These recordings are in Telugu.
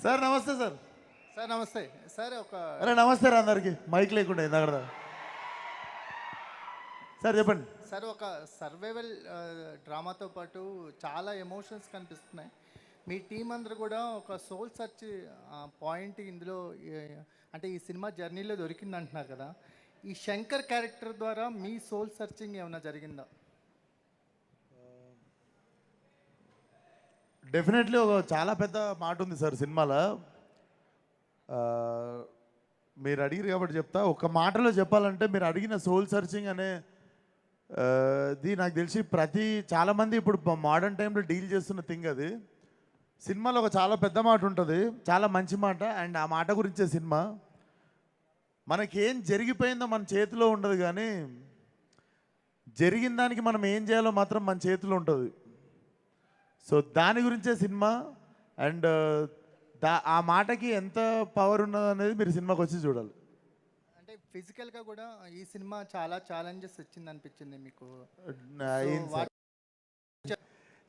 సార్ నమస్తే సార్. సార్ నమస్తే సార్. అరే నమస్తే రా అందరికి. మైక్ లేకుండా ఇందాక సార్ చెప్పండి సార్, ఒక సర్వైవల్ డ్రామాతో పాటు చాలా ఎమోషన్స్ కనిపిస్తున్నాయి. మీ టీం అందరూ కూడా ఒక సోల్ సర్చ్ పాయింట్ ఇందులో అంటే ఈ సినిమా జర్నీలో దొరికింది అంటున్నారు కదా. ఈ శంకర్ క్యారెక్టర్ ద్వారా మీ సోల్ సర్చింగ్ ఏమైనా జరిగిందా? డెఫినెట్లీ ఒక చాలా పెద్ద మాట ఉంది సార్ సినిమాలో. మీరు అడిగారు కాబట్టి చెప్తా. ఒక మాటలో చెప్పాలంటే మీరు అడిగిన సోల్ సర్చింగ్ అనే ఇది నాకు తెలిసి చాలామంది ఇప్పుడు మోడర్న్ టైంలో డీల్ చేస్తున్న థింగ్ అది. సినిమాలో ఒక చాలా పెద్ద మాట ఉంటుంది, చాలా మంచి మాట. అండ్ ఆ మాట గురించే సినిమా. మనకేం జరిగిపోయిందో మన చేతిలో ఉండదు, కానీ జరిగిన దానికి మనం ఏం చేయాలో మాత్రం మన చేతిలో ఉంటుంది. సో దాని గురించే సినిమా. అండ్ ఆ మాటకి ఎంత పవర్ ఉన్నది అనేది మీరు సినిమాకి వచ్చి చూడాలి. అంటే ఫిజికల్గా కూడా ఈ సినిమా చాలా ఛాలెంజెస్ వచ్చింది అనిపించింది మీకు?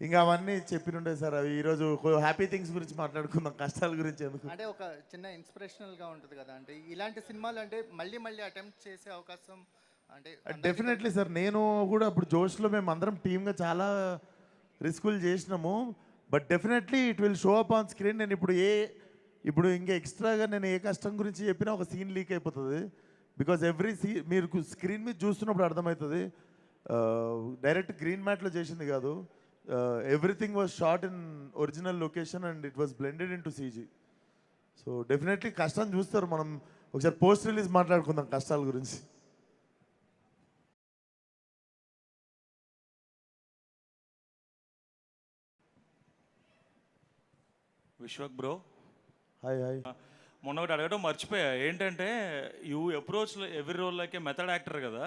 ఇంకా అవన్నీ చెప్పినుండే సార్. అవి ఈరోజు హ్యాపీ థింగ్స్ గురించి మాట్లాడుకుందాం, కష్టాల గురించి ఎందుకు. అంటే ఒక చిన్న ఇన్స్పిరేషనల్గా ఉంటుంది కదా, అంటే ఇలాంటి సినిమాలు అంటే మళ్ళీ మళ్ళీ అటెంప్ట్ చేసే అవకాశం అంటే డెఫినెట్లీ సార్. నేను కూడా అప్పుడు జోష్లో మేము అందరం టీమ్గా చాలా రిస్కులు చేసినాము. But definitely it will show up on screen. నేను ఇప్పుడు ఇంకా ఎక్స్ట్రాగా నేను ఏ కష్టం గురించి చెప్పినా ఒక సీన్ లీక్ అయిపోతుంది. బికాజ్ ఎవ్రీ మీరు స్క్రీన్ మీద చూస్తున్నప్పుడు అర్థమవుతుంది. డైరెక్ట్ గ్రీన్ మ్యాట్లో చేసింది కాదు. Everything was shot in original location and it was blended into CG. So definitely కష్టం చూస్తారు. మనం ఒకసారి పోస్ట్ రిలీజ్ మాట్లాడుకుందాం కష్టాల గురించి. Vishwak bro, hi hi. మొన్న ఒకటి అడగడం మర్చిపోయా. ఏంటంటే you approach every role like a method actor కదా,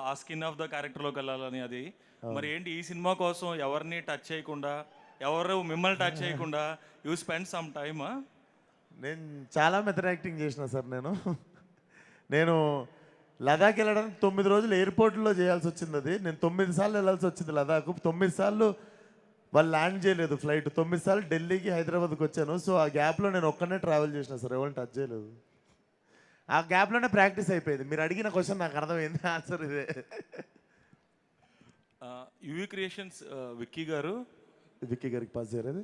ఆ స్కిన్ ఆఫ్ ద క్యారెక్టర్లోకి వెళ్ళాలని. అది మరి ఏంటి ఈ సినిమా కోసం ఎవరిని టచ్ చేయకుండా, ఎవరు మిమ్మల్ని టచ్ చేయకుండా యూ స్పెండ్ సమ్ టైమ్? నేను చాలా మెథడ్ యాక్టింగ్ చేసిన సార్. నేను లదాఖ్ వెళ్ళడానికి 9 రోజులు ఎయిర్పోర్ట్లో చేయాల్సి వచ్చింది. అది నేను 9 సార్లు వెళ్ళాల్సి వచ్చింది లదాఖ్. 9 సార్లు వాళ్ళు ల్యాండ్ చేయలేదు ఫ్లైట్. 9 సార్లు ఢిల్లీకి హైదరాబాద్కి వచ్చాను. సో ఆ గ్యాప్లో నేను ఒక్కనే ట్రావెల్ చేసిన సార్, ఎవరిని టచ్ చేయలేదు. ఆ గ్యాప్లోనే ప్రాక్టీస్ అయిపోయింది. మీరు అడిగిన క్వశ్చన్ నాకు అర్థమైంది, ఆన్సర్ ఇదే. యువి క్రియేషన్స్ విక్కీ గారికి పాస్ చేయలేదు.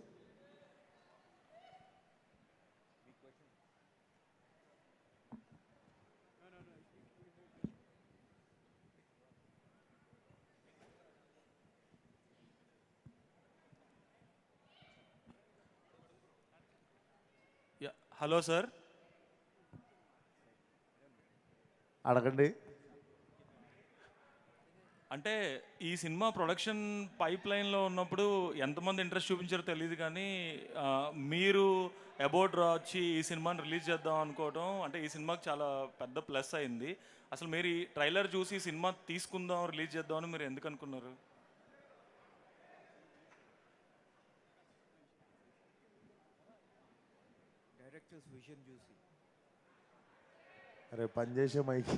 హలో సార్, అడగండి. అంటే ఈ సినిమా ప్రొడక్షన్ పైప్ లైన్లో ఉన్నప్పుడు ఎంతమంది ఇంట్రెస్ట్ చూపించారో తెలియదు, కానీ మీరు అబౌట్ వచ్చి ఈ సినిమాని రిలీజ్ చేద్దాం అనుకోవడం అంటే ఈ సినిమాకి చాలా పెద్ద ప్లస్ అయింది. అసలు మీరు ఈ ట్రైలర్ చూసి ఈ సినిమా తీసుకుందాం రిలీజ్ చేద్దాం అని మీరు ఎందుకు అనుకున్నారు? డైరెక్టర్స్ విజన్ చూసి. అరే పనిచేసే మైక్.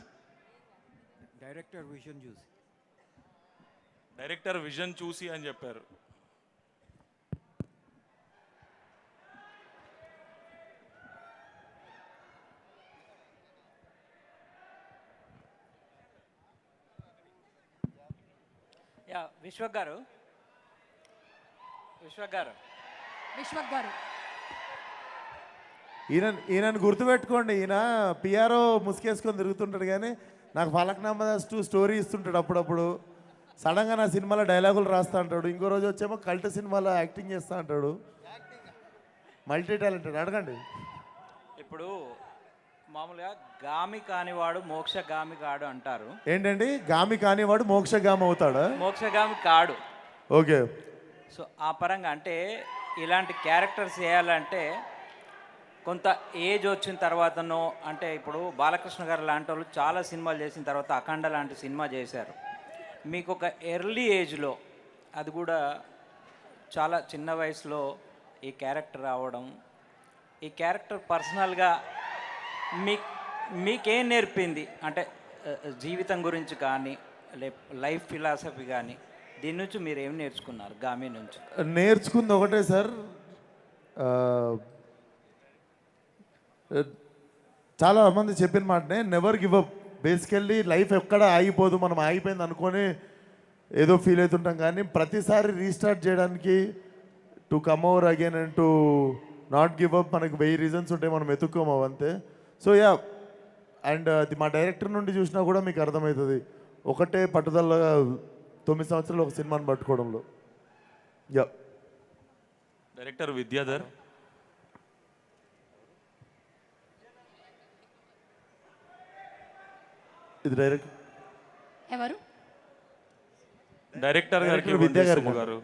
డైరెక్టర్ విజన్ చూసి అని చెప్పారు. యా విశ్వక్ గారు ఈయనను గుర్తుపెట్టుకోండి. ఈయన పిఆర్ఓ ముసుకేసుకొని తిరుగుతుంటాడు, కానీ నాకు ఫలక్నామా 2 స్టోరీ ఇస్తుంటాడు అప్పుడప్పుడు. సడన్గా నా సినిమాలో డైలాగులు రాస్తా అంటాడు. ఇంకో రోజు వచ్చేమో కల్ట్ సినిమాలో యాక్టింగ్ చేస్తూ అంటాడు. Multi talented. అడగండి. ఇప్పుడు మామూలుగా గామి కానివాడు మోక్షగామి కాడు అంటారు. ఏంటండి గామి కానివాడు మోక్షగామి అవుతాడా? మోక్షగామి కాడు. ఓకే. సో ఆ పరంగా అంటే ఇలాంటి క్యారెక్టర్స్ చేయాలంటే కొంత ఏజ్ వచ్చిన తర్వాతనో, అంటే ఇప్పుడు బాలకృష్ణ గారు లాంటి వాళ్ళు చాలా సినిమాలు చేసిన తర్వాత అఖండ లాంటి సినిమా చేశారు. మీకు ఒక ఎర్లీ ఏజ్లో, అది కూడా చాలా చిన్న వయసులో ఈ క్యారెక్టర్ రావడం, ఈ క్యారెక్టర్ పర్సనల్గా మీకేం నేర్పింది? అంటే జీవితం గురించి కానీ లైఫ్ ఫిలాసఫీ కానీ దీని నుంచి మీరు ఏం నేర్చుకున్నారు? గామి నుంచి నేర్చుకుంది ఒకటే సార్, చాలా మంది చెప్పిన మాటనే never give up. Basically life ఎక్కడ ఆగిపోదు, మనం ఆగిపోయింది అనుకొని ఏదో ఫీల్ అవుతుంటాం, కానీ ప్రతిసారి రీస్టార్ట్ చేయడానికి to come over again and to not give up మనకు 1000 రీజన్స్ ఉంటాయి, మనం ఎత్తుక్కోము అవంతే. సో యా, అండ్ అది మా డైరెక్టర్ నుండి చూసినా కూడా మీకు అర్థమవుతుంది, ఒకటే పట్టుదలగా 9 సంవత్సరాలు ఒక సినిమాని పట్టుకోవడంలో. యా. డైరెక్టర్ విద్యాధర్. ఇది డైరెక్ట్ ఎవరు? డైరెక్టర్ గారికి డైరెక్టర్ విద్యా గారు. సుమ గారు.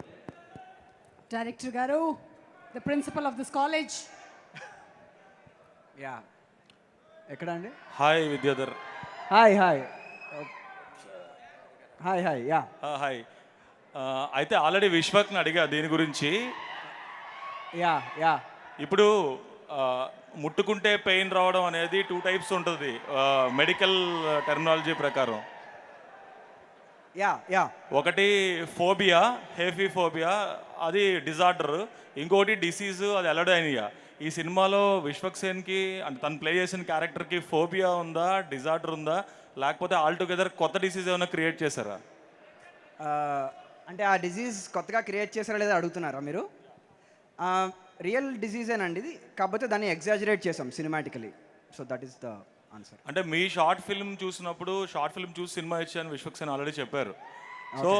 డైరెక్టర్ గారు, the principal of this college. Yeah ఎక్కడ అండి? Hi Vidyadhar. Hi hi hi hi yeah hi. అయితే ఆల్రెడీ విశ్వక్ని అడిగా దీని గురించి. యా యా ఇప్పుడు ముట్టుకుంటే పెయిన్ రావడం అనేది 2 టైప్స్ ఉంటుంది మెడికల్ టెర్మినాలజీ ప్రకారం. యా యా ఒకటి ఫోబియా, హేఫీ ఫోబియా, అది డిజార్డర్. ఇంకోటి డిసీజ్, అది ఎలడైనియా. ఈ సినిమాలో విశ్వక్ సేన్కి అంటే తను ప్లే చేసిన క్యారెక్టర్కి ఫోబియా ఉందా, డిజార్డర్ ఉందా, లేకపోతే ఆల్టుగెదర్ కొత్త డిసీజ్ ఏమైనా క్రియేట్ చేశారా? అంటే ఆ డిజీజ్ కొత్తగా క్రియేట్ చేశారా లేదా అడుగుతున్నారా మీరు? రియల్ డిజీజేనండి ఇది, కాకపోతే దాన్ని ఎగ్జాజరేట్ చేసాం cinematically. So that is the answer. అంటే మీ షార్ట్ ఫిల్మ్ చూసినప్పుడు, షార్ట్ ఫిల్మ్ చూసి సినిమా ఇచ్చాను విశ్వక్ సేన్ ఆల్రెడీ చెప్పారు. So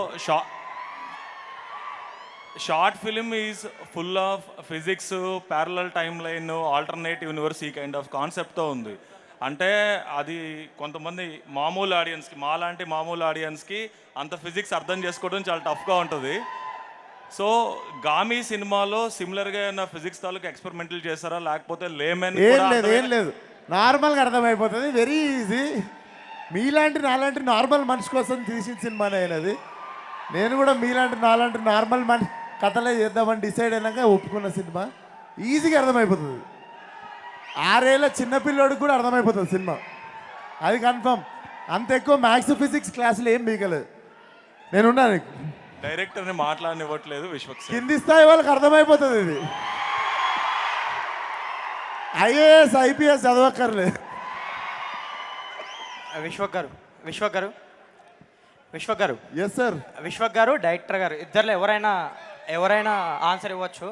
short film is full of physics, parallel time line, alternate universe, ఈ కైండ్ ఆఫ్ కాన్సెప్ట్తో ఉంది. అంటే అది కొంతమంది మామూలు ఆడియన్స్కి, మాలాంటి మామూలు ఆడియన్స్కి అంత ఫిజిక్స్ అర్థం చేసుకోవడం చాలా టఫ్గా ఉంటుంది. సో గామి సినిమాలో సిమిలర్గా ఏమైనా ఫిజిక్స్ తాలూకు ఎక్స్పెరిమెంటల్ చేశారా, లేకపోతే లేమెన్? ఏం లేదు, నార్మల్గా అర్థమైపోతుంది, వెరీ ఈజీ. మీలాంటి నాలాంటి నార్మల్ మనిషి కోసం తీసిన సినిమానే అయినది. నేను కూడా మీలాంటి నాలాంటి నార్మల్ మనిషి కథలే చేద్దామని డిసైడ్ అయినాక ఒప్పుకున్న సినిమా. ఈజీగా అర్థమైపోతుంది, 6 ఏళ్ళ చిన్నపిల్లోడికి కూడా అర్థమైపోతుంది సినిమా, అది కన్ఫర్మ్. అంత ఎక్కువ మ్యాథ్స్ ఫిజిక్స్ క్లాసులు ఏం బీకలేదు. నేనున్నా నీకు, డైరెక్టర్ని మాట్లాడనివ్వట్లేదు విశ్వక్ సేన్. కింది స్థాయి వాళ్ళకి అర్థమైపోతుంది ఇది. IAS IPS చదవక్కర్లేదు. విశ్వక్ గారు ఎస్ సార్. విశ్వక్ గారు, డైరెక్టర్ గారు, ఇద్దరులో ఎవరైనా ఆన్సర్ ఇవ్వచ్చు.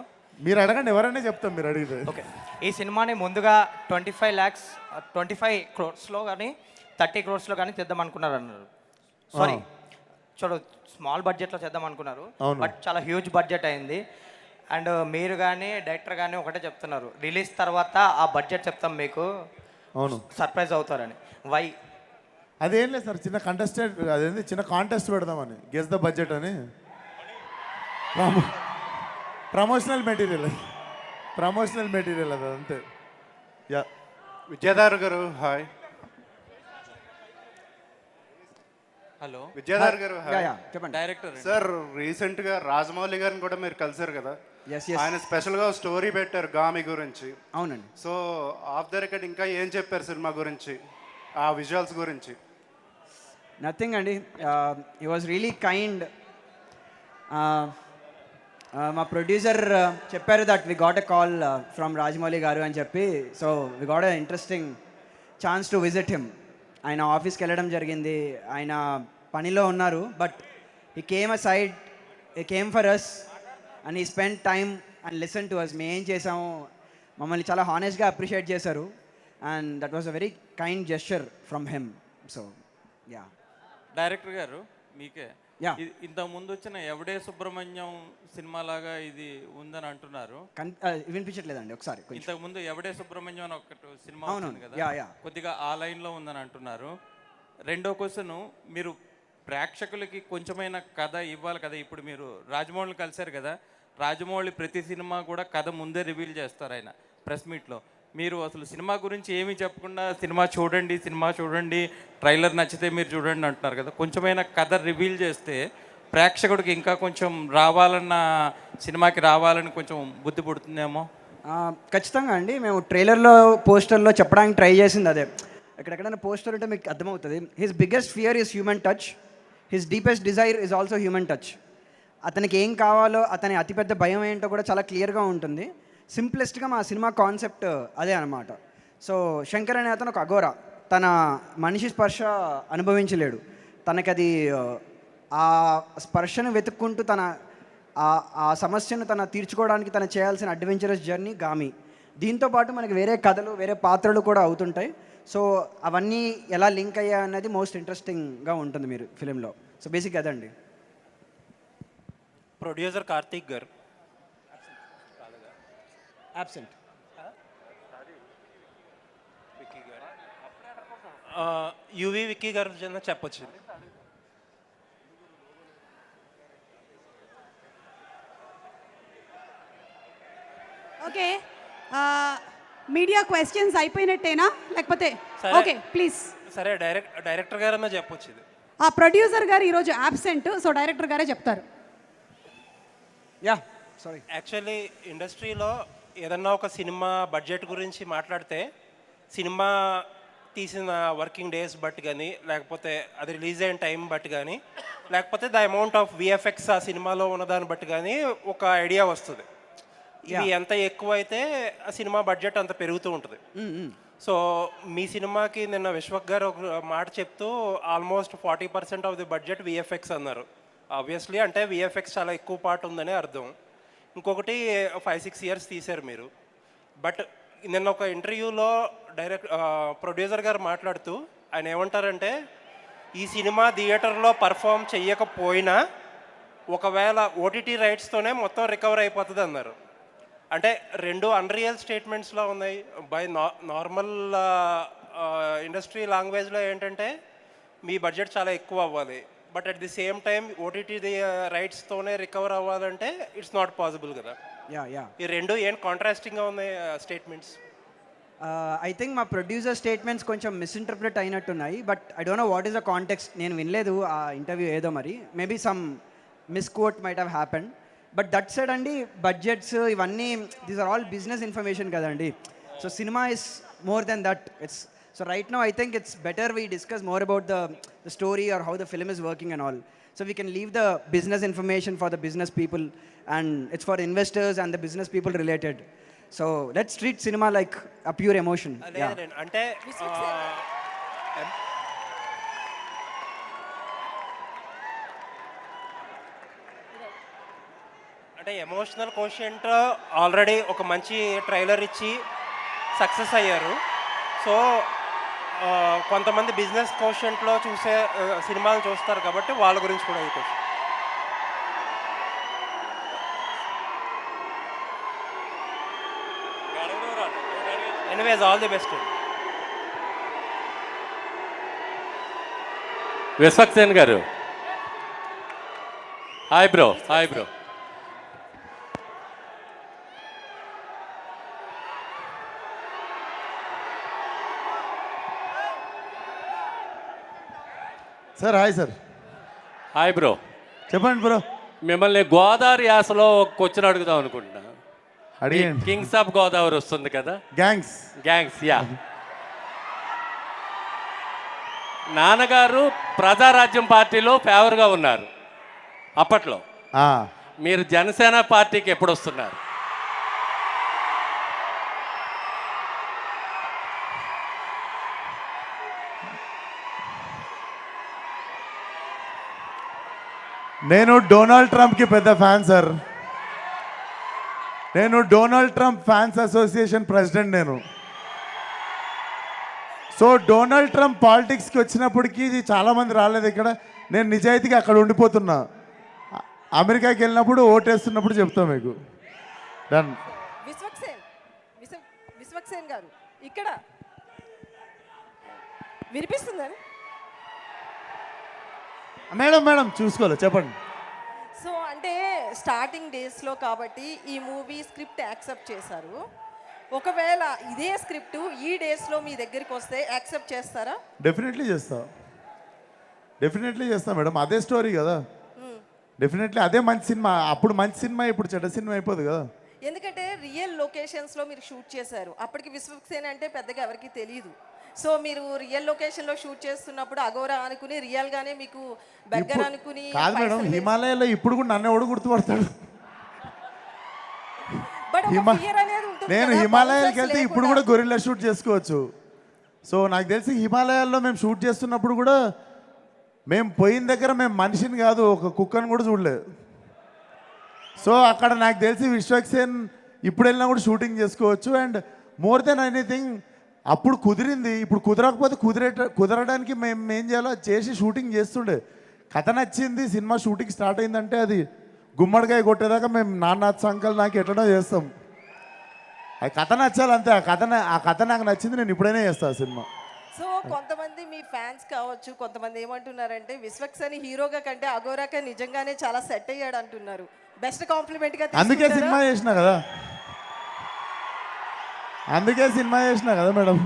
మీరు అడగండి, ఎవరైనా చెప్తాం మీరు అడిగితే. ఓకే, ఈ సినిమాని ముందుగా 25 crores కానీ 30 crores కానీ తెద్దాం అనుకున్నారు అన్నారు. సారీ, చూడు, స్మాల్ బడ్జెట్లో చేద్దాం అనుకున్నారు, అవును. బట్ చాలా హ్యూజ్ బడ్జెట్ అయింది. అండ్ మీరు కానీ డైరెక్టర్ కానీ ఒకటే చెప్తున్నారు, రిలీజ్ తర్వాత ఆ బడ్జెట్ చెప్తాం మీకు, అవును, సర్ప్రైజ్ అవుతారని. వై? అదేం లేదు సార్, చిన్న కంటెస్టెంట్, అదేంటి చిన్న కాంటెస్ట్ పెడదామని, గెస్ ద బడ్జెట్ అని. ప్రమోషనల్ మెటీరియల్ అది అంతే. యా. విద్యాధర్ గారు హాయ్. హలో విద్యాధర్ గారు యా హాయ్. యా చెప్పండి. డైరెక్టర్ సార్, రీసెంట్ గా రాజమౌళి గారిని కూడా మీరు కలిసారు కదా, ఎస్ ఎస్ ఆయన స్పెషల్ గా స్టోరీ పెట్టారు గామి గురించి. అవునండి. సో ఆఫ్ ద రికార్డ్ ఇంకా ఏం చెప్పారు సినిమా గురించి, ఆ విజువల్స్ గురించి? నథింగ్ అండి, ఈ వాజ్ రియలీ కైండ్. మా ప్రొడ్యూసర్ చెప్పారు that we got a call from Rajamouli గారు అని చెప్పి. So we got a interesting chance to visit him. ఆయన ఆఫీస్కి వెళ్ళడం జరిగింది, ఆయన పనిలో ఉన్నారు, but he came for us and he spend time and listen to us. మేము ఏం చేసాము, మమ్మల్ని చాలా హానెస్ట్గా అప్రిషియేట్ చేశారు, and that was a very kind gesture from him. So yeah. Director గారు మీకే, Yeah. ఇంతకు ముందు వచ్చిన ఎవడే సుబ్రహ్మణ్యం సినిమా లాగా ఇది ఉందని అంటున్నారు. వినిపించట్లేదండి ఒకసారి. ఇంతకు ముందు ఎవడే సుబ్రహ్మణ్యం అని ఒకటి సినిమా అవును, వచ్చింది కదా, యా యా. కొద్దిగా ఆ లైన్లో ఉందని అంటున్నారు. రెండో క్వశ్చన్, మీరు ప్రేక్షకులకి కొంచెమైనా కథ ఇవ్వాలి కదా. ఇప్పుడు మీరు రాజమౌళిని కలిశారు కదా, రాజమౌళి ప్రతి సినిమా కూడా కథ ముందే రివీల్ చేస్తారు ఆయన ప్రెస్ మీట్లో. మీరు అసలు సినిమా గురించి ఏమీ చెప్పకుండా సినిమా చూడండి, ట్రైలర్ నచ్చితే మీరు చూడండి అంటున్నారు కదా. కొంచెమైనా కథ రివీల్ చేస్తే ప్రేక్షకుడికి ఇంకా కొంచెం సినిమాకి రావాలని కొంచెం బుద్ధి పుడుతుందేమో. ఖచ్చితంగా అండి, మేము ట్రైలర్లో పోస్టర్లో చెప్పడానికి ట్రై చేసింది అదే. ఎక్కడెక్కడైనా పోస్టర్ ఉంటే మీకు అర్థమవుతుంది. His biggest fear is human touch, his deepest Dzire is also human touch. అతనికి ఏం కావాలో, అతని అతిపెద్ద భయం ఏంటో కూడా చాలా క్లియర్గా ఉంటుంది. సింప్లెస్ట్గా మా సినిమా కాన్సెప్ట్ అదే అనమాట. సో శంకర్ అనే అతను ఒక అఘోరా, తన మనిషి స్పర్శ అనుభవించలేడు. తనకది ఆ స్పర్శను వెతుక్కుంటూ ఆ సమస్యను తీర్చుకోవడానికి తను చేయాల్సిన అడ్వెంచరస్ జర్నీ గామి. దీంతోపాటు మనకి వేరే కథలు, వేరే పాత్రలు కూడా అవుతుంటాయి. సో అవన్నీ ఎలా లింక్ అయ్యాయి అన్నది మోస్ట్ ఇంట్రెస్టింగ్గా ఉంటుంది మీరు ఫిలింలో. సో బేసిక్ అదండి. ప్రొడ్యూసర్ కార్తీక్ గారు అబ్సెంట్. యువి విక్కీ గారు చెప్పొచ్చు. ఓకే, మీడియా క్వశ్చన్స్ అయిపోయినట్టేనా లేకపోతే? సరే. Okay please. సరే, డైరెక్టర్ గారన్నా చెప్పొచ్చు ఇది. ఆ ప్రొడ్యూసర్ గారు ఈరోజు యాబ్సెంట్, సో డైరెక్టర్ గారే చెప్తారు. Yeah sorry. యాక్చువల్లీ ఇండస్ట్రీలో ఏదన్నా ఒక సినిమా బడ్జెట్ గురించి మాట్లాడితే సినిమా తీసిన వర్కింగ్ డేస్ బట్టి కానీ, లేకపోతే అది రిలీజ్ అయిన టైం బట్టి కానీ, లేకపోతే ద అమౌంట్ ఆఫ్ విఎఫ్ఎక్స్ ఆ సినిమాలో ఉన్నదాన్ని బట్టి కానీ ఒక ఐడియా వస్తుంది. ఇది ఎంత ఎక్కువ అయితే ఆ సినిమా బడ్జెట్ అంత పెరుగుతూ ఉంటుంది. సో మీ సినిమాకి నిన్న విశ్వక్ గారు ఒక మాట చెప్తూ almost 40% of the budget VFX అన్నారు. ఆబ్వియస్లీ అంటే విఎఫ్ఎక్స్ చాలా ఎక్కువ పార్ట్ ఉందని అర్థం. ఇంకొకటి 5-6 ఇయర్స్ తీశారు మీరు. బట్ నిన్న ఒక ఇంటర్వ్యూలో ప్రొడ్యూసర్ గారు మాట్లాడుతూ ఆయన ఏమంటారంటే, ఈ సినిమా థియేటర్లో పర్ఫామ్ చెయ్యకపోయినా ఒకవేళ ఓటీటీ రైట్స్తోనే మొత్తం రికవర్ అయిపోతుంది అన్నారు. అంటే రెండు అన్రియల్ స్టేట్మెంట్స్లో ఉన్నాయి. బై నార్మల్ ఇండస్ట్రీ లాంగ్వేజ్లో ఏంటంటే మీ బడ్జెట్ చాలా ఎక్కువ అవ్వాలి, but at the same time OTT రైట్స్తోనే రికవర్ అవ్వాలంటే ఇట్స్ నాట్ పాసిబుల్ కదా. ఈ రెండు ఏం కాంట్రాస్టింగ్గా ఉన్నాయి స్టేట్మెంట్స్. ఐ థింక్ మా ప్రొడ్యూసర్ స్టేట్మెంట్స్ కొంచెం మిస్ఇంటర్ప్రిట్ అయినట్టున్నాయి. But I don't know what is the context. నేను వినలేదు ఆ ఇంటర్వ్యూ ఏదో, మరి maybe some misquote might have happened. But that side అండి, బడ్జెట్స్ ఇవన్నీ these are all business information కదండి. So cinema is more than that. It's so right now I think it's better we discuss more about the story or how the film is working and all. So we can leave the business information for the business people, and it's for investors and the business people related. So let's treat cinema like a pure emotion. అంటే ఎమోషనల్ కోషెంట్ ఆల్రెడీ ఒక మంచి ట్రైలర్ ఇచ్చి సక్సెస్ అయ్యారు. సో కొంతమంది బిజినెస్ కోషెంట్లో చూసే సినిమాలు చూస్తారు కాబట్టి వాళ్ళ గురించి కూడా ఈ question. Anyways all the best. Vishwaksen గారు, hi bro. Hi bro. Sir hi sir. Hi bro. చెప్పండి బ్రో. మిమ్మల్ని గోదావరి యాసలో ఒక క్వశ్చన్ అడుగుదాం అనుకుంటున్నా. అడిగండి. కింగ్స్ ఆఫ్ గోదావరి వస్తుంది కదా, గ్యాంగ్స్. యా, నాన్నగారు ప్రజారాజ్యం పార్టీలో ఫేవర్గా ఉన్నారు అప్పట్లో. మీరు జనసేన పార్టీకి ఎప్పుడు వస్తున్నారు? నేను డొనాల్డ్ ట్రంప్కి పెద్ద ఫ్యాన్ సార్. నేను Donald Trump fans association president నేను. సో డొనాల్డ్ ట్రంప్ పాలిటిక్స్కి వచ్చినప్పటికీ చాలామంది రాలేదు ఇక్కడ. నేను నిజాయితీగా అక్కడ ఉండిపోతున్నా. అమెరికాకి వెళ్ళినప్పుడు ఓటేస్తున్నప్పుడు చెప్తాం మీకు. డన్. విశ్వక్సేన్ గారు ఇక్కడ వినిపిస్తుందని మేడం చూసుకోవాలి, చెప్పండి. సో అంటే స్టార్టింగ్ డేస్లో కాబట్టి ఈ మూవీ స్క్రిప్ట్ యాక్సెప్ట్ చేశారు. ఒకవేళ ఇదే స్క్రిప్ట్ ఈ డేస్లో మీ దగ్గరికి వస్తే యాక్సెప్ట్ చేస్తారా? డెఫినెట్లీ చేస్తా మేడం. అదే స్టోరీ కదా, డెఫినెట్లీ అదే మంచి సినిమా. అప్పుడు మంచి సినిమా, ఇప్పుడు చెడ్డ సినిమా అయిపోదు కదా. ఎందుకంటే రియల్ లొకేషన్స్లో మీరు షూట్ చేశారు. అప్పటికి విశ్వక్సేన్ అంటే పెద్దగా ఎవరికి తెలియదు. సో మీరు రియల్ లొకేషన్లో షూట్ చేస్తున్నప్పుడు అఘోరా అనుకుని రియల్గానే మీకు బెగ్గర్ అనుకుని కాదు మేడం. హిమాలయాలో ఇప్పుడు కూడా నన్ను ఎవడు గుర్తుపడతాడు? బట్ ఫియర్ అనేది ఉంటుంది ఉంటుంది నేను కదా, హిమాలయాలకు bouncers వెళ్తే ఇప్పుడు లేకుండా. కూడా గొరిల్లా షూట్ చేసుకోవచ్చు. సో నాకు తెలిసి హిమాలయాల్లో మేము షూట్ చేస్తున్నప్పుడు కూడా మేము పోయిన దగ్గర మేము మనిషిని కాదు ఒక కుక్కను కూడా చూడలేదు. సో అక్కడ నాకు తెలిసి విశ్వక్సేన్ ఇప్పుడు వెళ్ళినా కూడా షూటింగ్ చేసుకోవచ్చు. అండ్ మోర్ దెన్ ఎనీథింగ్ అప్పుడు కుదిరింది, ఇప్పుడు కుదరకపోతే కుదరడానికి మేము ఏం చేయాలో అది చేసి షూటింగ్ చేస్తుండే. కథ నచ్చింది, సినిమా షూటింగ్ స్టార్ట్ అయిందంటే అది గుమ్మడికాయ కొట్టేదాకా మేము నాన్న సంకల్ నాకు ఎట్లనో చేస్తాం. అది కథ నచ్చాలి అంతే. ఆ కథ నాకు నచ్చింది, నేను ఇప్పుడైనా చేస్తాను సినిమా. సో కొంతమంది మీ ఫ్యాన్స్ కావచ్చు, కొంతమంది ఏమంటున్నారంటే విశ్వక్సేన్ హీరోగా కంటే అఘోరాక నిజంగానే చాలా సెట్ అయ్యాడు అంటున్నారు. బెస్ట్ కాంప్లిమెంట్ గా అందుకే సినిమా చేసిన కదా, మేడం.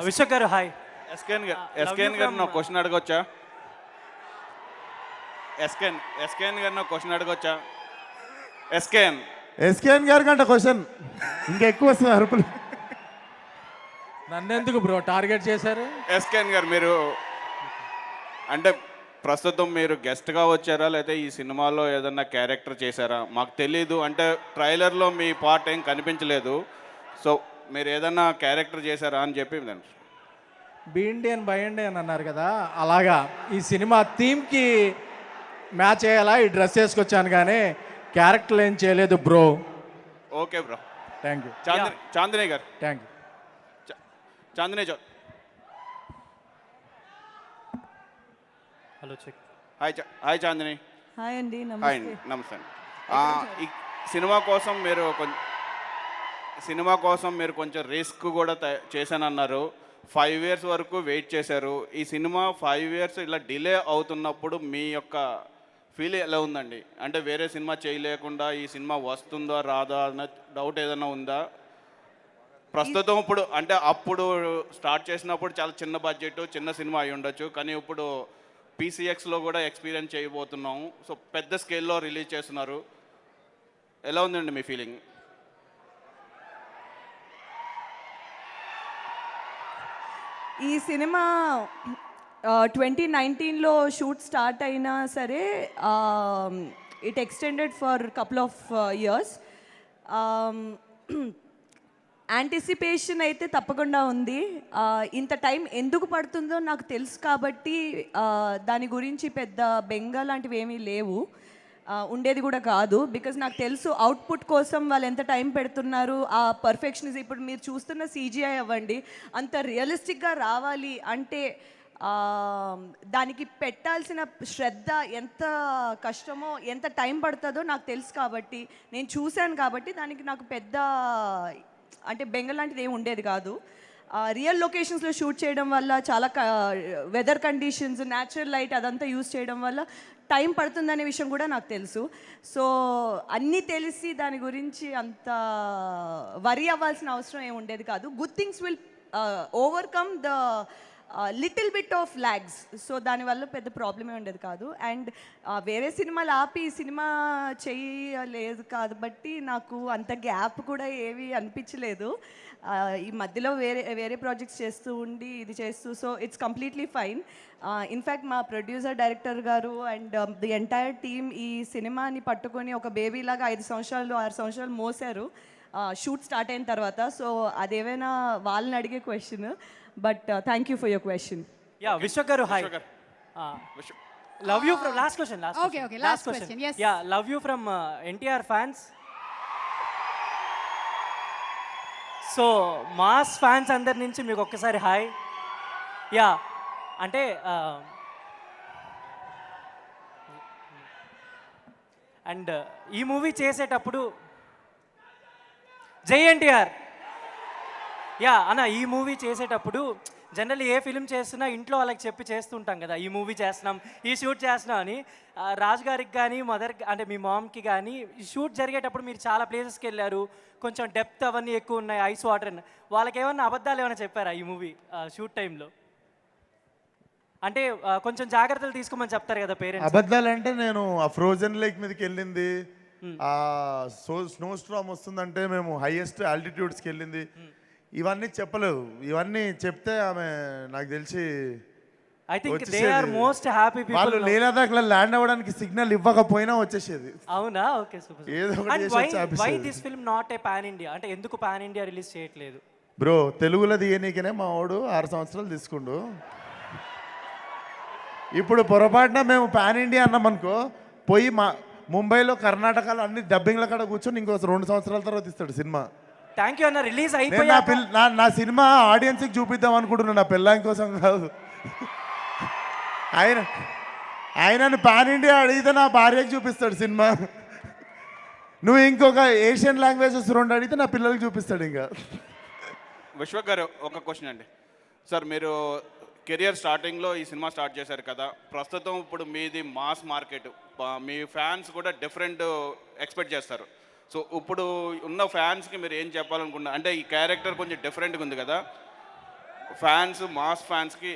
విశ్వక్ గారు హాయ్. ఎస్కేన్ గారు నా క్వశ్చన్ అడగొచ్చా? ఎస్కేన్ గారు నా క్వశ్చన్ అడగొచ్చా? ఎస్కేఎన్ గారి కంటే క్వశ్చన్ ఇంకా ఎక్కువ వస్తుంది అరుపులు. నన్నెందుకు బ్రో టార్గెట్ చేశారు? ఎస్కేన్ గారు మీరు అంటే ప్రస్తుతం మీరు గెస్ట్గా వచ్చారా లేదా ఈ సినిమాలో ఏదన్నా క్యారెక్టర్ చేశారా? మాకు తెలీదు, అంటే ట్రైలర్లో మీ పార్ట్ ఏం కనిపించలేదు. సో మీరు ఏదన్నా క్యారెక్టర్ చేశారా అని చెప్పి బి ఇండియన్ బై ఇండియన్ అన్నారు కదా, అలాగా ఈ సినిమా థీమ్కి మ్యాచ్ అయ్యేలా ఈ డ్రెస్ వేసుకొచ్చాను కానీ క్యారెక్టర్ ఏం చేయలేదు bro. Okay bro, thank you. Chandini గారు. Thank you. Chandini hello check. Hi Chandini. Hi అండి, హాయ్ నమస్తే. ఈ సినిమా కోసం మీరు కొంచెం రిస్క్ కూడా చేశానన్నారు. 5 years వరకు వెయిట్ చేశారు. ఈ సినిమా 5 years ఇలా డిలే అవుతున్నప్పుడు మీ యొక్క ఫీల్ ఎలా ఉందండి? అంటే వేరే సినిమా చేయలేకుండా ఈ సినిమా వస్తుందా రాదా అన్న డౌట్ ఏదైనా ఉందా? ప్రస్తుతం ఇప్పుడు అంటే అప్పుడు స్టార్ట్ చేసినప్పుడు చాలా చిన్న బడ్జెట్ చిన్న సినిమా అయి ఉండొచ్చు, కానీ ఇప్పుడు PCXలో కూడా ఎక్స్పీరియన్స్ చేయబోతున్నాము. సో పెద్ద స్కేల్లో రిలీజ్ చేస్తున్నారు. ఎలా ఉందండి మీ ఫీలింగ్? ఈ సినిమా 2019లో షూట్ స్టార్ట్ అయినా సరే it extended for couple of years. Anticipation అయితే తప్పకుండా ఉంది. ఇంత టైం ఎందుకు పడుతుందో నాకు తెలుసు కాబట్టి దాని గురించి పెద్ద బెంగ లాంటివి ఏమీ లేవు, ఉండేది కూడా కాదు. బికాజ్ నాకు తెలుసు అవుట్పుట్ కోసం వాళ్ళు ఎంత టైం పెడుతున్నారు. ఆ పర్ఫెక్షనిజం ఇప్పుడు మీరు చూస్తున్న CGI అవ్వండి, అంత రియలిస్టిక్గా రావాలి అంటే దానికి పెట్టాల్సిన శ్రద్ధ ఎంత కష్టమో ఎంత టైం పడుతుందో నాకు తెలుసు కాబట్టి నేను చూశాను కాబట్టి దానికి నాకు పెద్ద అంటే బెంగ లాంటిది ఏమి ఉండేది కాదు. రియల్ లొకేషన్స్లో షూట్ చేయడం వల్ల చాలా వెదర్ కండిషన్స్, న్యాచురల్ లైట్ అదంతా యూజ్ చేయడం వల్ల టైం పడుతుందనే విషయం కూడా నాకు తెలుసు. సో అన్నీ తెలిసి దాని గురించి అంత వరీ అవ్వాల్సిన అవసరం ఏమి ఉండేది కాదు. Good things will overcome the little bit of lags. So దానివల్ల పెద్ద ప్రాబ్లమే ఉండేది కాదు. అండ్ వేరే సినిమాలు ఆపి ఈ సినిమా చేయలేదు కాబట్టి నాకు అంత గ్యాప్ కూడా ఏవి అనిపించలేదు. ఈ మధ్యలో వేరే ప్రాజెక్ట్స్ చేస్తూ ఉండి ఇది చేస్తూ, so it's completely fine. In fact మా ప్రొడ్యూసర్ డైరెక్టర్ గారు అండ్ ది ఎంటైర్ టీమ్ ఈ సినిమాని పట్టుకొని ఒక బేబీలాగా 5 సంవత్సరాలు 6 సంవత్సరాలు మోసారు షూట్ స్టార్ట్ అయిన తర్వాత. సో అదేమైనా వాళ్ళని అడిగే question, but thank you for your question. Yeah Vishwak గారు hi. Love you from last question. Okay, last question. Yes. Yeah love you from NTR fans. So mass fans అందరి నుంచి మీకు ఒక్కసారి హాయ్. యా అంటే అండ్ ఈ మూవీ చేసేటప్పుడు జై NTR. యా అన్న, ఈ మూవీ చేసేటప్పుడు జనరల్లీ ఏ ఫిలిం చేస్తున్నా ఇంట్లో వాళ్ళకి చెప్పి చేస్తుంటాం కదా, ఈ మూవీ చేస్తున్నాం, ఈ షూట్ చేస్తున్నాం అని. రాజు గారికి కానీ మదర్ అంటే మీ మామ్కి కానీ ఈ షూట్ జరిగేటప్పుడు మీరు చాలా ప్లేసెస్కి వెళ్ళారు, కొంచెం డెప్త్ అవన్నీ ఎక్కువ ఉన్నాయి, ఐస్ వాటర్ అని. వాళ్ళకి ఏమన్నా అబద్ధాలు ఏమైనా చెప్పారా ఈ మూవీ షూట్ టైంలో? అంటే కొంచెం జాగ్రత్తలు తీసుకోమని చెప్తారు కదా పేరెంట్స్. అబద్ధాలు అంటే నేను ఆ ఫ్రోజన్ లేక్ మీదకి వెళ్ళింది, ఆ స్నో స్ట్రామ్ వస్తుందంటే మేము హైయెస్ట్ ఆల్టిట్యూడ్స్కి వెళ్ళింది, ఇవన్నీ చెప్పలేదు. ఇవన్నీ చెప్తే ఆమె నాకు తెలిసి I think they are most happy వాళ్ళు పీపుల్. లేదాకా ల్యాండ్ అవ్వడానికి సిగ్నల్ ఇవ్వకపోయినా వచ్చేసేది. అవునా? Okay, super. ఏదో ఒకటి అండ్ చేసి వచ్చి వై ఆపేసేది. This film not a pan India? అంటే ఎందుకు పాన్ ఇండియా రిలీజ్ చేయట్లేదు? బ్రో తెలుగులో తీయనీకనే మా వాడు 6 సంవత్సరాలు తీసుకుండు. ఇప్పుడు పొరపాటున మేము పాన్ ఇండియా అన్నామనుకో, పోయి ముంబైలో కర్ణాటకలో అన్ని డబ్బింగ్ల కాడ కూర్చొని ఇంకో 2 సంవత్సరాల తర్వాత ఇస్తాడు సినిమా. థ్యాంక్ యూ అన్న. రిలీజ్ నేను అయిపోయా నా సినిమా ఆడియన్స్కి చూపిద్దాం అనుకుంటున్నాను, నా పిల్లాం కోసం కాదు. ఆయనను పాన్ ఇండియా అడిగితే నా భార్యకి చూపిస్తాడు సినిమా. నువ్వు ఇంకొక ఏషియన్ లాంగ్వేజెస్ 2 అడిగితే నా పిల్లలకి చూపిస్తాడు. ఇంకా విశ్వక్ గారు ఒక క్వశ్చన్ అండి. సార్ మీరు కెరియర్ స్టార్టింగ్లో ఈ సినిమా స్టార్ట్ చేశారు కదా, ప్రస్తుతం ఇప్పుడు మీది మాస్ మార్కెట్, మీ ఫ్యాన్స్ కూడా డిఫరెంట్ ఎక్స్పెక్ట్ చేస్తారు. సో ఇప్పుడు ఉన్న ఫ్యాన్స్కి మీరు ఏం చెప్పాలనుకుంటున్నారు? అంటే ఈ క్యారెక్టర్ కొంచెం డిఫరెంట్గా ఉంది కదా, ఫ్యాన్స్ మాస్ ఫ్యాన్స్కి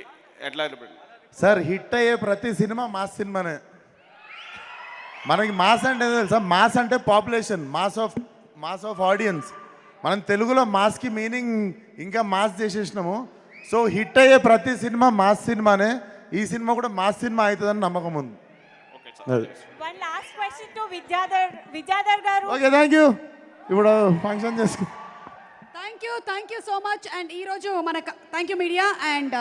ఎట్లా? సార్ హిట్ అయ్యే ప్రతి సినిమా మాస్ సినిమానే. మనకి మాస్ అంటే తెలుసా? మాస్ అంటే పాపులేషన్, మాస్ ఆఫ్ ఆడియన్స్. మనం తెలుగులో మాస్కి మీనింగ్ ఇంకా మాస్ చేసేసినాము. సో హిట్ అయ్యే ప్రతి సినిమా మాస్ సినిమానే. ఈ సినిమా కూడా మాస్ సినిమా అవుతుందని నమ్మకం ఉంది. విద్యాధర్ గారు. Okay, thank you. ఇప్పుడు ఫంక్షన్ చేసుకు. Thank you so much. And ఈరోజు మన thank you media. And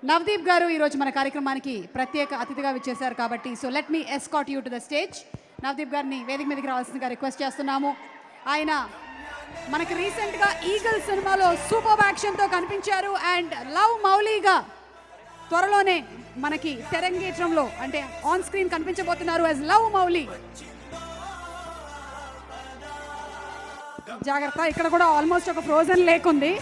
Navdeep గారు ఈరోజు మన కార్యక్రమానికి ప్రత్యేక అతిథిగా విచ్చేశారు కాబట్టి so let me escort you to the stage. Navdeep గారిని వేదిక మీదకి రావాల్సిందిగా రిక్వెస్ట్ చేస్తున్నాము. ఆయన మనకి రీసెంట్గా ఈగల్ సినిమాలో సూపర్ యాక్షన్తో కనిపించారు. అండ్ లవ్ మౌలీగా త్వరలోనే మనకి తెరంగేట్రంలో అంటే ఆన్ స్క్రీన్ కనిపించబోతున్నారు యాజ్ లవ్ మౌలి. జాగ్రత్త, ఇక్కడ కూడా ఆల్మోస్ట్ ఒక ఫ్రోజన్ లేక్ ఉంది.